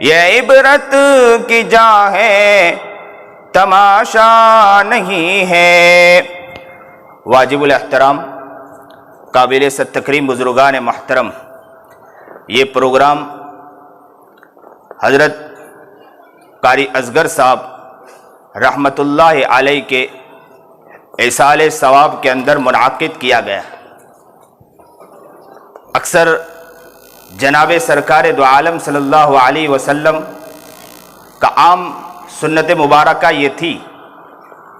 یہ عبرت کی جا ہے تماشا نہیں ہے۔ واجب الاحترام قابل تکریم بزرگان محترم، یہ پروگرام حضرت قاری اصغر صاحب رحمۃ اللہ علیہ کے ایصال ثواب کے اندر منعقد کیا گیا۔ اکثر جناب سرکار دو عالم صلی اللہ علیہ وسلم کا عام سنت مبارکہ یہ تھی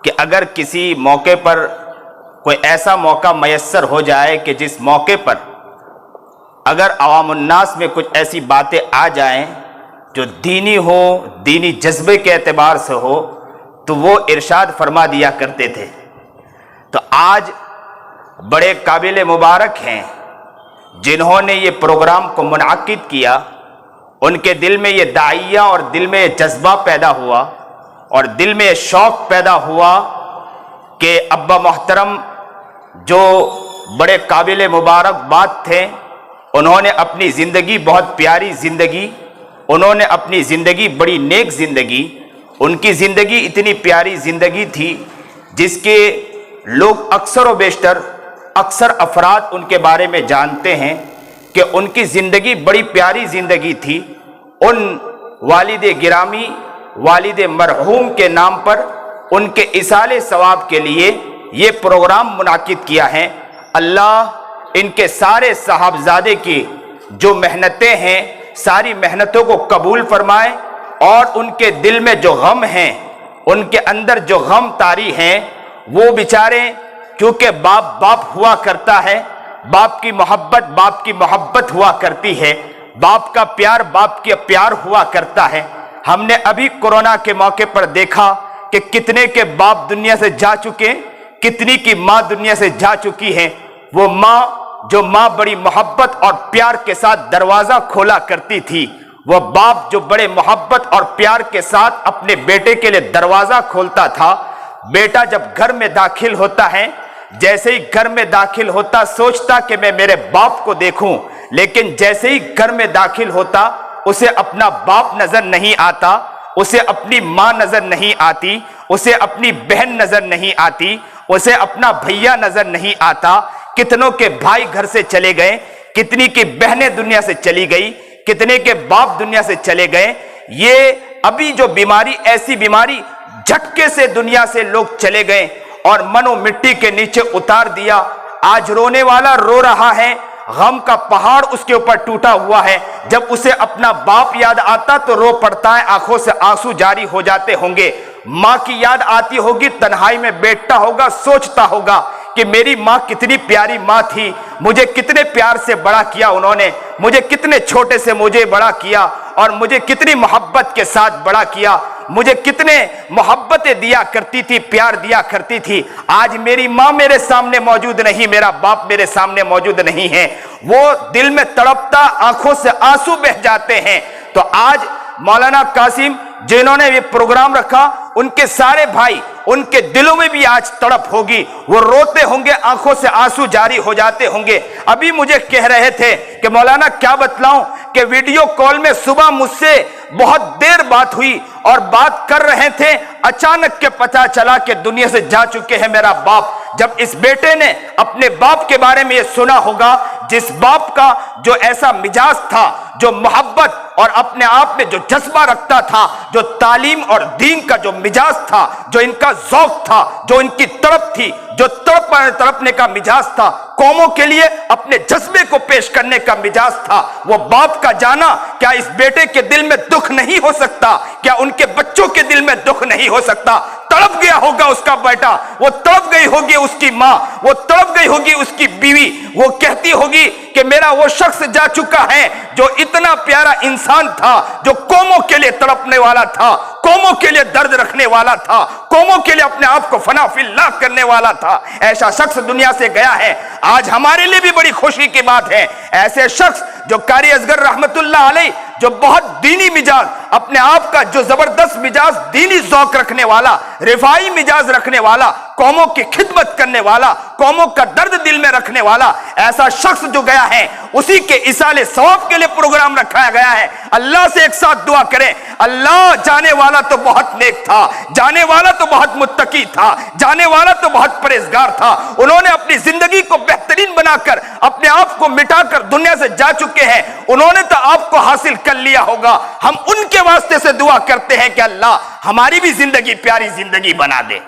کہ اگر کسی موقع پر کوئی ایسا موقع میسر ہو جائے کہ جس موقع پر اگر عوام الناس میں کچھ ایسی باتیں آ جائیں جو دینی ہو، دینی جذبے کے اعتبار سے ہو، تو وہ ارشاد فرما دیا کرتے تھے۔ تو آج بڑے قابل مبارک ہیں جنہوں نے یہ پروگرام کو منعقد کیا، ان کے دل میں یہ داعیہ اور دل میں یہ جذبہ پیدا ہوا اور دل میں یہ شوق پیدا ہوا کہ ابا محترم جو بڑے قابل مبارک بات تھے، انہوں نے اپنی زندگی بہت پیاری زندگی، انہوں نے اپنی زندگی بڑی نیک زندگی، ان کی زندگی اتنی پیاری زندگی تھی جس کے لوگ اکثر و بیشتر اکثر افراد ان کے بارے میں جانتے ہیں کہ ان کی زندگی بڑی پیاری زندگی تھی۔ ان والد گرامی، والد مرحوم کے نام پر ان کے ایصال ثواب کے لیے یہ پروگرام منعقد کیا ہے۔ اللہ ان کے سارے صاحبزادے کی جو محنتیں ہیں، ساری محنتوں کو قبول فرمائے، اور ان کے دل میں جو غم ہیں، ان کے اندر جو غم طاری ہیں، وہ بیچارے کیونکہ باپ ہوا کرتا ہے، باپ کی محبت ہوا کرتی ہے، باپ کا پیار ہوا کرتا ہے۔ ہم نے ابھی کورونا کے موقع پر دیکھا کہ کتنے کے باپ دنیا سے جا چکے، کتنی کی ماں دنیا سے جا چکی ہے۔ وہ ماں بڑی محبت اور پیار کے ساتھ دروازہ کھولا کرتی تھی، وہ باپ جو بڑے محبت اور پیار کے ساتھ اپنے بیٹے کے لیے دروازہ کھولتا تھا۔ بیٹا جب گھر میں داخل ہوتا ہے، جیسے ہی گھر میں داخل ہوتا سوچتا کہ میں میرے باپ کو دیکھوں، لیکن جیسے ہی گھر میں داخل ہوتا اسے اپنا باپ نظر نہیں آتا، اسے اپنی ماں نظر نہیں آتی، اسے اپنی بہن نظر نہیں آتی، اسے اپنا بھیا نظر نہیں آتا۔ کتنوں کے بھائی گھر سے چلے گئے، کتنی کی بہنیں دنیا سے چلی گئی، کتنے کے باپ دنیا سے چلے گئے۔ یہ ابھی جو بیماری، ایسی بیماری جھٹکے سے دنیا سے لوگ چلے گئے اور منو مٹی کے نیچے اتار دیا۔ آج رونے والا رو رہا ہے، غم کا پہاڑ اس کے اوپر ٹوٹا ہوا ہے۔ جب اسے اپنا باپ یاد آتا تو رو پڑتا ہے، آنکھوں سے آنسو جاری ہو جاتے ہوں گے۔ ماں کی یاد آتی ہوگی، تنہائی میں بیٹھتا ہوگا، سوچتا ہوگا کہ میری ماں کتنی پیاری ماں تھی، مجھے کتنے پیار سے بڑا کیا انہوں نے، مجھے کتنے چھوٹے سے مجھے بڑا کیا اور مجھے کتنی محبت کے ساتھ بڑا کیا، مجھے کتنے محبتیں دیا کرتی تھی، پیار دیا کرتی تھی۔ آج میری ماں میرے سامنے موجود نہیں، میرا باپ میرے سامنے موجود نہیں ہے، وہ دل میں تڑپتا، آنکھوں سے آنسو بہہ جاتے ہیں۔ تو آج مولانا قاسم جنہوں نے یہ پروگرام رکھا، ان کے سارے بھائی، ان کے دلوں میں بھی آج تڑپ ہوگی، وہ روتے ہوں گے، آنکھوں سے آنسو جاری ہو جاتے ہوں گے۔ ابھی مجھے کہہ رہے تھے کہ مولانا کیا بتلاؤں کہ ویڈیو کال میں صبح مجھ سے بہت دیر بات ہوئی اور بات کر رہے تھے، اچانک کے پتہ چلا کہ دنیا سے جا چکے ہیں میرا باپ۔ جب اس بیٹے نے اپنے باپ کے بارے میں یہ سنا ہوگا، جس باپ کا جو ایسا مزاج تھا، جو محبت اور اپنے آپ میں جو جذبہ رکھتا تھا، جو تعلیم اور دین کا جو مزاج تھا، جو ان کا ذوق تھا، جو ان کی تڑپ تھی، جو تڑپنے کا مزاج تھا، قوموں کے لیے اپنے جذبے کو پیش کرنے کا مزاج تھا، وہ باپ کا جانا، کیا اس بیٹے کے دل میں دکھ نہیں ہو سکتا؟ کیا ان کے بچوں کے دل میں دکھ نہیں ہو سکتا؟ تڑپ گیا ہوگا اس کا بیٹا، وہ تڑپ گئی ہوگی اس کی ماں، وہ تڑپ گئی ہوگی اس کی بیوی، وہ کہتی ہوگی کہ میرا وہ شخص جا چکا ہے جو اتنا پیارا انسان تھا، جو قوموں کے لیے تڑپنے والا تھا، قوموں کے لیے درد رکھنے والا تھا، قوموں کے لیے اپنے آپ کو فنا فی اللہ کرنے والا تھا۔ ایسا شخص دنیا سے گیا ہے۔ آج ہمارے لیے بھی بڑی خوشی کی بات ہے، ایسے شخص جو قاری اصغر رحمت اللہ علیہ، جو بہت دینی مزاج، اپنے آپ کا جو زبردست مزاج، دینی ذوق رکھنے والا، رفاعی مزاج رکھنے والا، قوموں کی خدمت کرنے والا, قوموں کا درد دل میں رکھنے والا ایسا شخص جو گیا ہے, اسی کے ایصال ثواب کے لیے پروگرام رکھایا گیا ہے. اللہ سے ایک ساتھ دعا کریں, اللہ جانے والا تو بہت نیک تھا, جانے والا تو بہت متقی تھا, جانے والا تو بہت پرہیزگار تھا, انہوں نے اپنی زندگی کو بہترین بنا کر اپنے آپ کو مٹا کر دنیا سے جا چکے ہیں, انہوں نے تو آپ کو حاصل کر لیا ہوگا. ہم ان کے واسطے سے دعا کرتے ہیں کہ اللہ ہماری بھی زندگی پیاری زندگی بنا دے.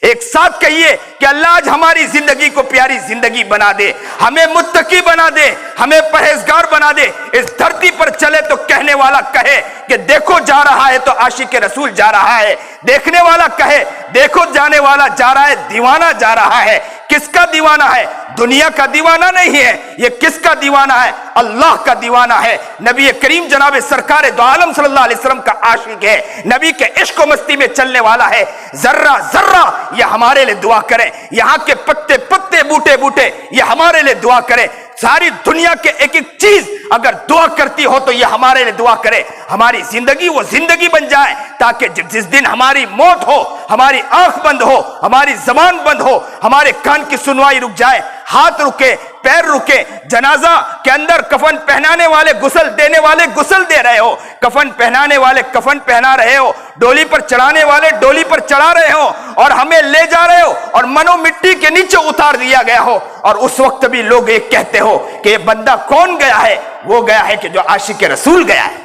ایک ساتھ کہیے کہ اللہ آج ہماری زندگی کو پیاری زندگی بنا دے, ہمیں متقی بنا دے, ہمیں پرہیزگار بنا دے. اس دھرتی پر چلے تو کہنے والا کہے کہ دیکھو جا رہا ہے تو عاشق رسول جا رہا ہے, دیکھنے والا کہے دیکھو جانے والا جا رہا ہے, دیوانہ جا رہا ہے. کس کا دیوانہ ہے؟ دنیا کا دیوانہ نہیں ہے, یہ کس کا دیوانہ ہے؟ اللہ کا دیوانہ ہے. نبی کریم جناب سرکار دو عالم صلی اللہ علیہ وسلم کا عاشق ہے, نبی کے عشق و مستی میں چلنے والا ہے. ذرہ ذرہ یہ ہمارے لیے دعا کریں, یہاں کے پتے پتے بوٹے بوٹے یہ ہمارے لیے دعا کریں. ساری دنیا کے ایک ایک چیز اگر دعا کرتی ہو تو یہ ہمارے لیے دعا کرے. ہماری زندگی وہ زندگی بن جائے تاکہ جس دن ہماری موت ہو, ہماری آنکھ بند ہو, ہماری زبان بند ہو, ہمارے کان کی سنوائی رک جائے, ہاتھ رکے, پیر رکے, جنازہ کے اندر کفن پہنانے والے غسل دینے والے غسل دے رہے ہو, کفن پہنانے والے کفن پہنا رہے ہو, ڈولی پر چڑھانے والے ڈولی پر چڑھا رہے ہو, اور ہمیں لے جا رہے ہو اور منو مٹی کے نیچے اتار دیا گیا ہو, اور اس وقت بھی لوگ یہ کہتے ہو کہ یہ بندہ کون گیا ہے؟ وہ گیا ہے کہ جو عاشق رسول گیا ہے,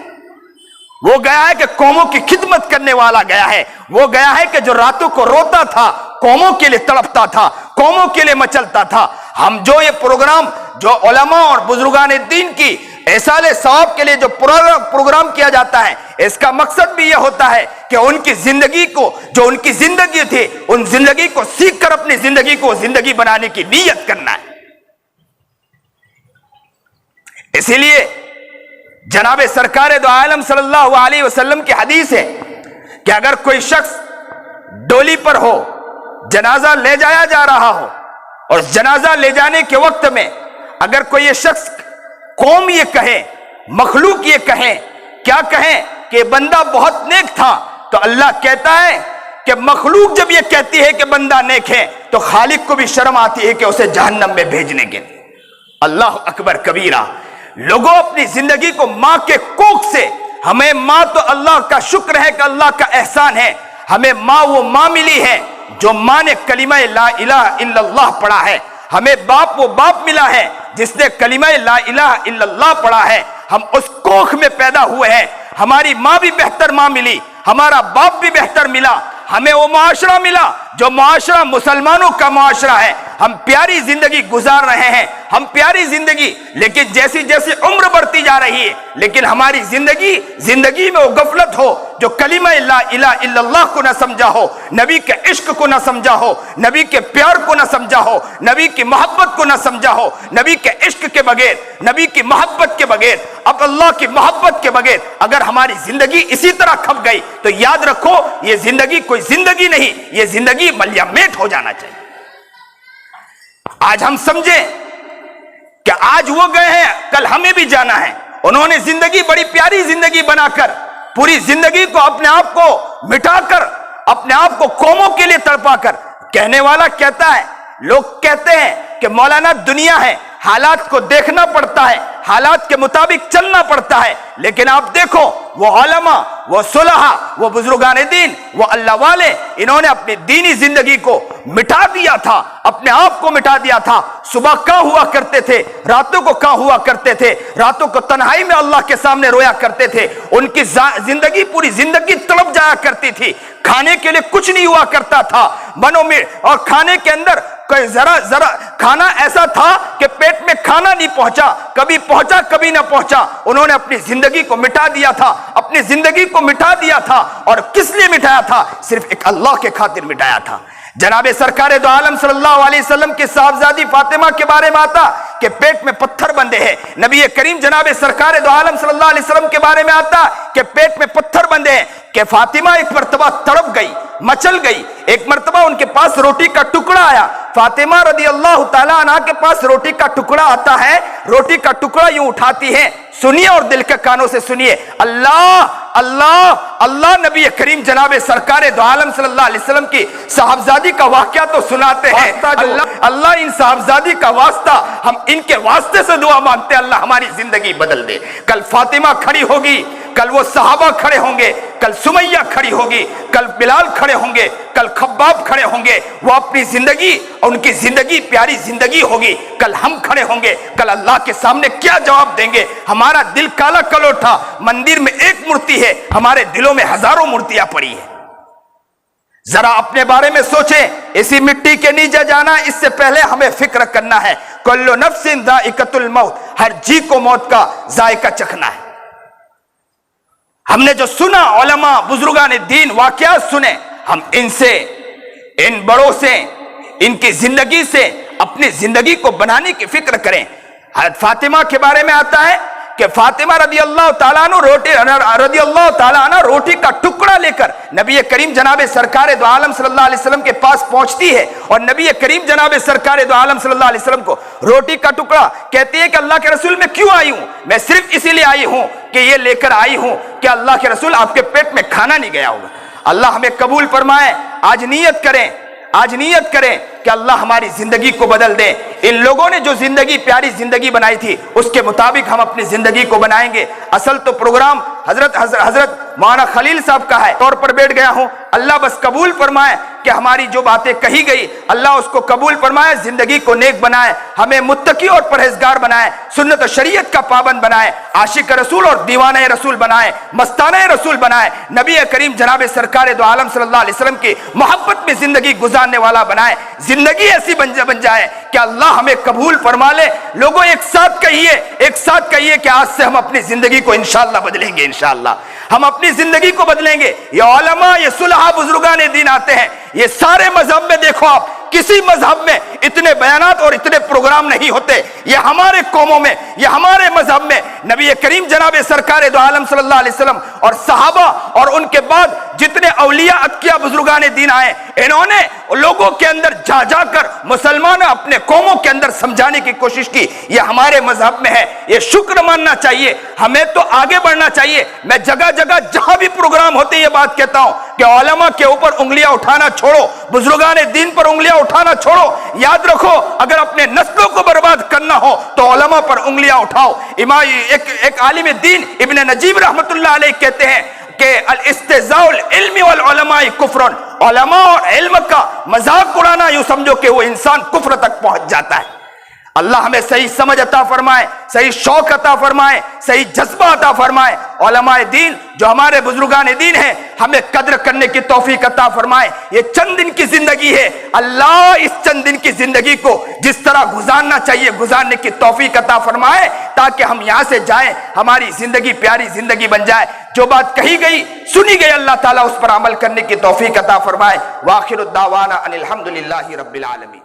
وہ گیا ہے کہ قوموں کی خدمت کرنے والا گیا ہے, وہ گیا ہے کہ جو راتوں کو روتا تھا, قوموں کے لیے تڑپتا تھا, قوموں کے لیے مچلتا تھا. ہم جو یہ پروگرام جو علماء اور بزرگان دین کی ایصال ثواب کے لیے جو پروگرام کیا جاتا ہے, اس کا مقصد بھی یہ ہوتا ہے کہ ان کی زندگی کو, جو ان کی زندگی تھی, ان زندگی کو سیکھ کر اپنی زندگی کو زندگی بنانے کی نیت کرنا ہے. اسی لیے جناب سرکار دو عالم صلی اللہ علیہ وسلم کی حدیث ہے کہ اگر کوئی شخص ڈولی پر ہو, جنازہ لے جایا جا رہا ہو, اور جنازہ لے جانے کے وقت میں اگر کوئی یہ شخص, قوم یہ کہے, مخلوق یہ کہے, کیا کہیں کہ یہ بندہ بہت نیک تھا, تو اللہ کہتا ہے کہ مخلوق جب یہ کہتی ہے کہ بندہ نیک ہے تو خالق کو بھی شرم آتی ہے کہ اسے جہنم میں بھیجنے کے. اللہ اکبر کبیرہ. لوگوں اپنی زندگی کو ماں کے کوکھ سے, ہمیں ماں تو اللہ کا شکر ہے کہ اللہ کا احسان ہے, ہمیں ماں وہ ماں ملی ہے جو ماں نے کلمہ لا الہ الا اللہ پڑھا ہے, ہمیں باپ وہ باپ ملا ہے جس نے کلمہ لا الہ الا اللہ پڑھا ہے. ہم اس کوکھ میں پیدا ہوئے ہیں, ہماری ماں بھی بہتر ماں ملی, ہمارا باپ بھی بہتر ملا, ہمیں وہ معاشرہ ملا جو معاشرہ مسلمانوں کا معاشرہ ہے. ہم پیاری زندگی گزار رہے ہیں, ہم پیاری زندگی, لیکن جیسی جیسی عمر بڑھتی جا رہی ہے, لیکن ہماری زندگی میں وہ غفلت ہو جو کلمہ لا الہ الا اللہ کو نہ سمجھا ہو, نبی کے عشق کو نہ سمجھا ہو, نبی کے پیار کو نہ سمجھا ہو, نبی کی محبت کو نہ سمجھا ہو, نبی کے عشق کے بغیر, نبی کی محبت کے بغیر, اب اللہ کی محبت کے بغیر اگر ہماری زندگی اسی طرح کھپ گئی تو یاد رکھو یہ زندگی کوئی زندگی نہیں, یہ زندگی ملیا میٹ ہو جانا چاہیے. آج ہم سمجھیں کہ آج وہ گئے ہیں, کل ہمیں بھی جانا ہے. انہوں نے زندگی بڑی پیاری زندگی بنا کر, پوری زندگی کو اپنے آپ کو مٹا کر, اپنے آپ کو قوموں کے لیے تڑپا کر. کہنے والا کہتا ہے, لوگ کہتے ہیں کہ مولانا دنیا ہے, حالات کو دیکھنا پڑتا ہے, حالات کے مطابق چلنا پڑتا ہے. لیکن آپ دیکھو وہ علماء, وہ صلحاء, وہ بزرگان دین, وہ اللہ والے, انہوں نے اپنی دینی زندگی کو مٹا دیا تھا, اپنے آپ کو مٹا دیا تھا. صبح کہاں ہوا کرتے تھے, راتوں کو کہاں ہوا کرتے تھے, راتوں کو تنہائی میں اللہ کے سامنے رویا کرتے تھے. ان کی زندگی پوری زندگی تڑپ جایا کرتی تھی, کھانے کے لیے کچھ نہیں ہوا کرتا تھا منوں میں, اور کھانے کے اندر ذرا کھانا ایسا تھا کہ پیٹ میں کھانا نہیں پہنچا, کبھی پہنچا کبھی نہ پہنچا. انہوں نے اپنی زندگی کو مٹا دیا تھا, اپنی زندگی کو مٹا دیا تھا. اور کس لیے مٹایا تھا؟ صرف ایک اللہ کے خاطر مٹایا تھا. جناب سرکار دو عالم صلی اللہ علیہ وسلم کے صاحبزادی فاطمہ کے بارے میں آتا کہ پیٹ میں پتھر بندھے ہیں. نبی کریم جناب سرکار دو عالم صلی اللہ علیہ وسلم کے بارے میں آتا کہ پیٹ میں پتھر بندھے ہیں, کہ فاطمہ ایک مرتبہ تڑپ گئی, مچل گئی. ایک مرتبہ ان کے پاس روٹی کا ٹکڑا آیا. فاطمہ رضی اللہ تعالیٰ عنہ کے پاس روٹی کا ٹکڑا آتا ہے, روٹی کا ٹکڑا یوں اٹھاتی ہے. سنیے اور دل کے کانوں سے سنیے, اللہ اللہ نبی کریم جناب سرکار دو عالم صلی اللہ علیہ وسلم کی صاحبزادی کا واقعہ تو سناتے ہیں. اللہ ان صاحبزادی کا واسطہ، ہم ان کے واسطے سے دعا مانگتے ہیں اللہ ہماری زندگی بدل دے. کل فاطمہ کھڑی ہوگی، کل وہ صحابہ کھڑے ہوں گے، کل سمیہ کھڑی ہوگی، کل بلال کھڑے ہوں گے، کل خباب کھڑے ہوں گے. وہ اپنی زندگی، ان کی زندگی پیاری زندگی ہوگی. کل ہم کھڑے ہوں گے، کل اللہ کے سامنے کیا جواب دیں گے؟ ہمارا دل کالا کلوٹھا، مندر میں ایک مورتی ہے، ہمارے دلوں میں ہزاروں مورتیاں پڑی ہیں. ذرا اپنے بارے میں سوچیں. اسی مٹی کے نیچے جانا، اس سے پہلے ہمیں فکر کرنا ہے. کل نفس ذائقۃ الموت، ہر جی کو موت کا ذائقہ چکھنا ہے. ہم نے جو سنا، علماء بزرگان دین واقعات سنے، ہم ان سے، ان بڑوں سے، ان کی زندگی سے اپنی زندگی کو بنانے کی فکر کریں. حضرت فاطمہ کے بارے میں آتا ہے کہ فاطمہ رضی اللہ تعالیٰ عنہ روٹی کا ٹکڑا لے کر نبی کریم جناب سرکار دو عالم صلی اللہ علیہ وسلم کے پاس پہنچتی ہے، اور نبی کریم جناب سرکار دو عالم صلی اللہ علیہ وسلم کو روٹی کا ٹکڑا کہتی ہے کہ اللہ کے رسول میں کیوں آئی ہوں؟ میں صرف اسی لیے آئی ہوں کہ یہ لے کر آئی ہوں کہ اللہ کے رسول آپ کے پیٹ میں کھانا نہیں گیا ہوگا. اللہ ہمیں قبول فرمائے. آج نیت کریں کہ اللہ ہماری زندگی کو بدل دے. ان لوگوں نے جو زندگی، پیاری زندگی بنائی تھی، اس کے مطابق ہم اپنی زندگی کو بنائیں گے. اصل تو پروگرام حضرت مولانا خلیل صاحب کا ہے، طور پر بیٹھ گیا ہوں. اللہ بس قبول فرمائے کہ ہماری جو باتیں کہی گئی، اللہ اس کو قبول فرمائے، زندگی کو نیک بنائے، ہمیں متقی اور پرہیزگار بنائے، سنت و شریعت کا پابند بنائے، عاشق رسول اور دیوانہ رسول بنائے، مستانہ رسول بنائے، نبی کریم جناب سرکار دو عالم صلی اللہ علیہ وسلم کی محبت میں زندگی گزارنے والا بنائے. زندگی ایسی بن جائے کہ اللہ ہمیں قبول فرما لے. لوگوں ایک ساتھ کہیے کہ آج سے ہم اپنی زندگی کو انشاءاللہ بدلیں گے. انشاءاللہ ہم اپنی زندگی کو بدلیں گے. یہ علماء، یہ صلحاء بزرگان دین آتے ہیں. یہ سارے مذہب میں دیکھو آپ، کسی مذہب میں اتنے بیانات اور اتنے پروگرام نہیں ہوتے. یہ ہمارے قوموں میں، یہ ہمارے مذہب میں نبی کریم جناب سرکار دو عالم صلی اللہ علیہ وسلم اور صحابہ اور ان کے بعد جتنے اولیاء اتقیاء بزرگان دین آئے، انہوں نے لوگوں کے اندر جا کر مسلمان اپنے قوموں کے اندر سمجھانے کی کوشش کی. یہ ہمارے مذہب میں ہے. یہ شکر ماننا چاہیے. ہمیں تو آگے بڑھنا چاہیے. میں جگہ جگہ جہاں بھی پروگرام ہوتے یہ بات کہتا ہوں کہ علماء کے اوپر انگلیاں اٹھانا چھوڑو، بزرگان دین پر انگلیاں اٹھانا چھوڑو. یاد رکھو، اگر اپنے نسلوں کو برباد کرنا ہو تو علماء پر انگلیاں اٹھاؤ. ایک عالم دین ابن نجیب رحمت اللہ علیہ کہتے ہیں کہ الاستہزاء العلم والعلماء کفر، علماء اور علم کا مذاق اڑانا یوں سمجھو کہ وہ انسان کفر تک پہنچ جاتا ہے. اللہ ہمیں صحیح سمجھ عطا فرمائے، صحیح شوق عطا فرمائے، صحیح جذبہ عطا فرمائے. علماء دین جو ہمارے بزرگان دین ہیں، ہمیں قدر کرنے کی توفیق عطا فرمائے. یہ چند دن کی زندگی ہے. اللہ اس چند دن کی زندگی کو جس طرح گزارنا چاہیے گزارنے کی توفیق عطا فرمائے، تاکہ ہم یہاں سے جائیں، ہماری زندگی پیاری زندگی بن جائے. جو بات کہی گئی، سنی گئی، اللہ تعالیٰ اس پر عمل کرنے کی توفیق عطا فرمائے. وآخر الدعوانا ان الحمدللہ رب العالمین.